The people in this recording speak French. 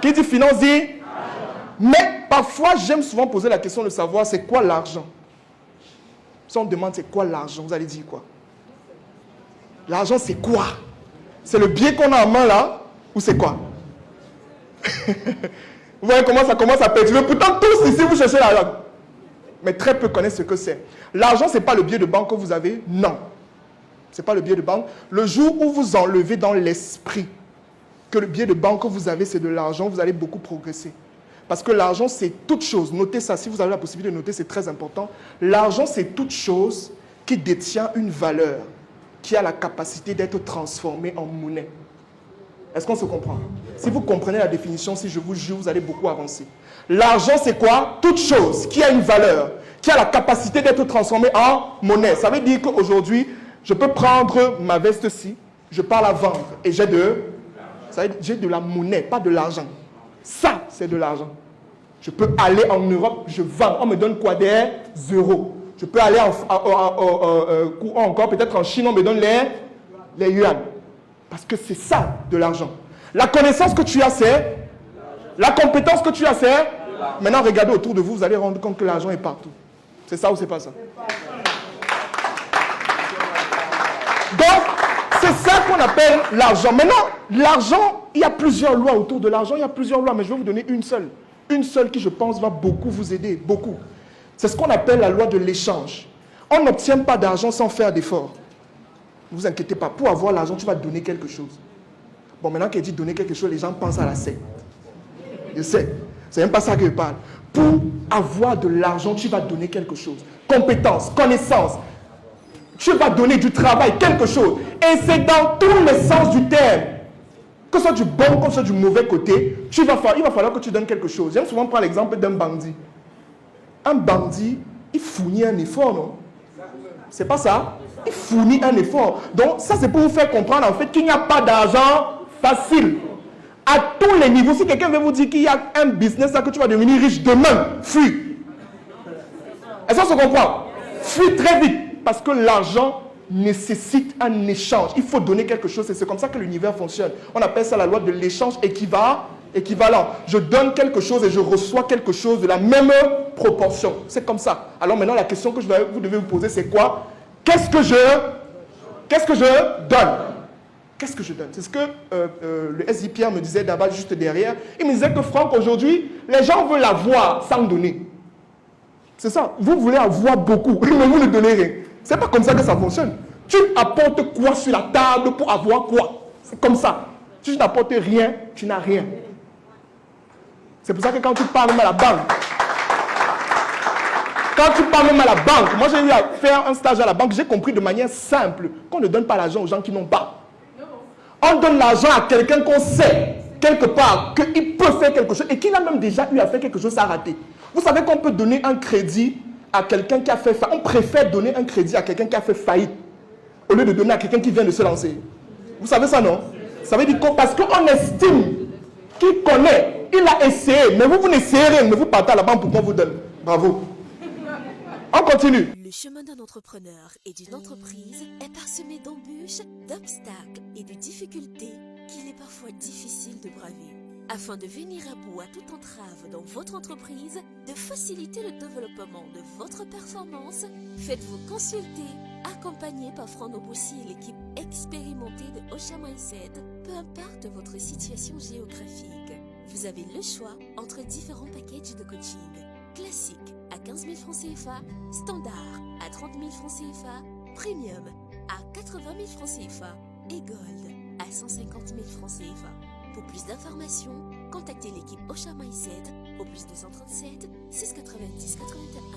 Qui dit finance dit mais parfois, j'aime souvent poser la question de savoir c'est quoi l'argent. Si on demande c'est quoi l'argent, vous allez dire quoi? L'argent c'est quoi? C'est le billet qu'on a en main là ou c'est quoi? Vous voyez comment ça commence à perturber. Pourtant tous ici vous cherchez l'argent. Mais très peu connaissent ce que c'est. L'argent c'est pas le billet de banque que vous avez, non. C'est pas le billet de banque. Le jour où vous enlevez dans l'esprit que le billet de banque que vous avez c'est de l'argent, vous allez beaucoup progresser. Parce que l'argent, c'est toute chose. Notez ça, si vous avez la possibilité de noter, c'est très important. L'argent, c'est toute chose qui détient une valeur, qui a la capacité d'être transformée en monnaie. Est-ce qu'on se comprend? Si vous comprenez la définition, si je vous jure, vous allez beaucoup avancer. L'argent, c'est quoi? Toute chose qui a une valeur, qui a la capacité d'être transformée en monnaie. Ça veut dire qu'aujourd'hui, je peux prendre ma veste-ci, je pars la vendre et j'ai de la monnaie, pas de l'argent. Ça, c'est de l'argent. Je peux aller en Europe, je vends. On me donne quoi? Des euros. Je peux aller encore peut-être en Chine, on me donne les yuan. Parce que c'est ça, de l'argent. La connaissance que tu as, c'est la compétence que tu as, c'est maintenant, regardez autour de vous, vous allez rendre compte que l'argent est partout. C'est ça ou c'est pas ça? Donc, c'est ça qu'on appelle l'argent. Maintenant, l'argent, il y a plusieurs lois autour de l'argent, il y a plusieurs lois, mais je vais vous donner une seule. Une seule qui, je pense, va beaucoup vous aider, beaucoup. C'est ce qu'on appelle la loi de l'échange. On n'obtient pas d'argent sans faire d'efforts. Ne vous inquiétez pas, pour avoir l'argent, tu vas donner quelque chose. Bon, maintenant qu'il dit donner quelque chose, les gens pensent à la secte. Je sais, c'est même pas ça que je parle. Pour avoir de l'argent, tu vas donner quelque chose. Compétence, connaissance. Tu vas donner du travail, quelque chose. Et c'est dans tous les sens du terme. Que ce soit du bon, que ce soit du mauvais côté, il va falloir que tu donnes quelque chose. J'aime souvent prendre l'exemple d'un bandit. Un bandit, il fournit un effort, non? C'est pas ça? Il fournit un effort. Donc, ça, c'est pour vous faire comprendre, en fait, qu'il n'y a pas d'argent facile. À tous les niveaux, si quelqu'un veut vous dire qu'il y a un business là que tu vas devenir riche demain, fuis. Est-ce qu'on se comprend? Fuis très vite. Parce que l'argent nécessite un échange. Il faut donner quelque chose et c'est comme ça que l'univers fonctionne. On appelle ça la loi de l'échange équivalent. Je donne quelque chose et je reçois quelque chose de la même proportion. C'est comme ça. Alors maintenant, la question que vous devez vous poser, c'est quoi? Qu'est-ce que je donne? Qu'est-ce que je donne? C'est ce que le SJ Pierre me disait d'abord juste derrière. Il me disait que Franck, aujourd'hui, les gens veulent avoir sans donner. C'est ça. Vous voulez avoir beaucoup, mais vous ne donnez rien. C'est pas comme ça que ça fonctionne. Tu apportes quoi sur la table pour avoir quoi? C'est comme ça. Si tu n'apportes rien, tu n'as rien. C'est pour ça que quand tu pars même à la banque, moi j'ai eu à faire un stage à la banque, j'ai compris de manière simple qu'on ne donne pas l'argent aux gens qui n'ont pas. On donne l'argent à quelqu'un qu'on sait, quelque part, qu'il peut faire quelque chose et qu'il a même déjà eu à faire quelque chose, ça a raté. Vous savez qu'on peut donner un crédit à quelqu'un qui a fait faillite. On préfère donner un crédit à quelqu'un qui a fait faillite au lieu de donner à quelqu'un qui vient de se lancer. Vous savez ça, non? Ça veut dire parce qu'on estime qu'il connaît, il a essayé, mais vous n'essayez rien, mais vous partez à la banque pour qu'on vous donne. Bravo. On continue. Le chemin d'un entrepreneur et d'une entreprise est parsemé d'embûches, d'obstacles et de difficultés qu'il est parfois difficile de braver. Afin de venir à bout à toute entrave dans votre entreprise, de faciliter le développement de votre performance, faites-vous consulter, accompagné par Franck Noboussi et l'équipe expérimentée de Osha Mindset, peu importe votre situation géographique. Vous avez le choix entre différents packages de coaching. Classique à 15 000 francs CFA, standard à 30 000 francs CFA, premium à 80 000 francs CFA et gold à 150 000 francs CFA. Pour plus d'informations, contactez l'équipe Osha Mindset au +237 690 81.